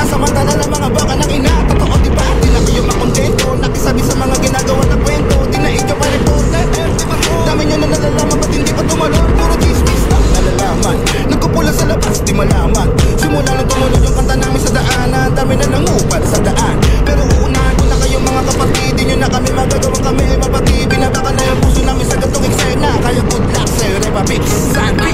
Sinasamantala ng mga baka ng ina. Totoo diba? Di na kayo makontento. Nakisabi sa mga ginagawa na kwento. Di na ikaw pa reporter. Dami nyo na nalalaman, ba't hindi pa tumalon? Puro chismis na nalalaman. Nagkupula sa labas, di malaman. Simula nang tumunod yung kanta namin sa daanan. Dami na nangupal sa daan. Pero uunahan ko na kayo mga kapatid. Di nyo na kami magagawang kami ay mapatid. Binabaka na yung puso namin sa gantong eksena. Kaya good luck sa'yo, Republic Santi.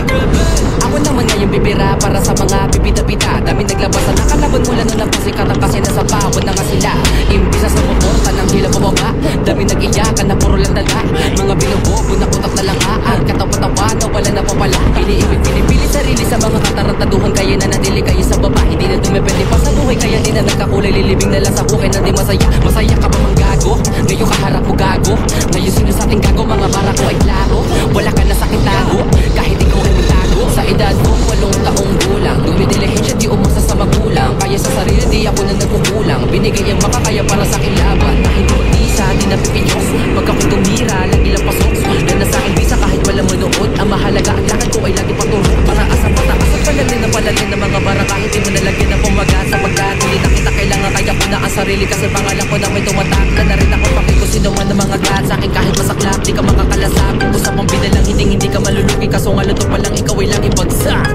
Ako naman ngayon bibira para sa mga bibida-bida. Dami naglabasan, nakalaban mula nung nagpasikatan kasi nasa bawon na nga sila. Imbisa sa motorta ng hila bababa. Dami nag-iyakan na puro lang dala. Mga binubobo na kutak na lang aan. Katawa-tawa na wala na papala. Pinipili sarili sa mga katarantaduhan. Kaya na nadili kayo sa baba. Hindi na dumepende pa sa buhay. Kaya di na nagkakulay. Lilibing na lang sa buhay na di masaya. Masaya ka ba mang gago? Ngayon kaharap mo gago. Ngayon sino sa ating gago? Mga bara ko ay klaro. Wala ka na sakit tago. Kahit ikaw ay matago. Sa edad ko 8 taong gulang. Dumidilihensya di umasa sa magulang. Kaya sa sarili di ako na nagkukulang. Binigay ang makakaya para sa aking laban. Na hindi mag-isa, di napipinyos. Pag ako tumira, lagi lang pasok. Yan na sa aking bisa kahit wala manood. Ang mahalaga ang lakad ko ay lagi paturo. Para asang pataas at palalim na palagyan ng mga bara. Kahit di mo nalagyan na pumaga. Sapagkat hindi na kita kailangan. Kaya ko na ang sarili kasi pangalan ko na may tumatak. Na rin ako pakit ko sino man ng mga god. Sa akin kahit masaklap, di ka makakalasap. Usapang binalang hindi ka malulugi. Kaso nga luto pa lang ikaw ay lagi bagsak.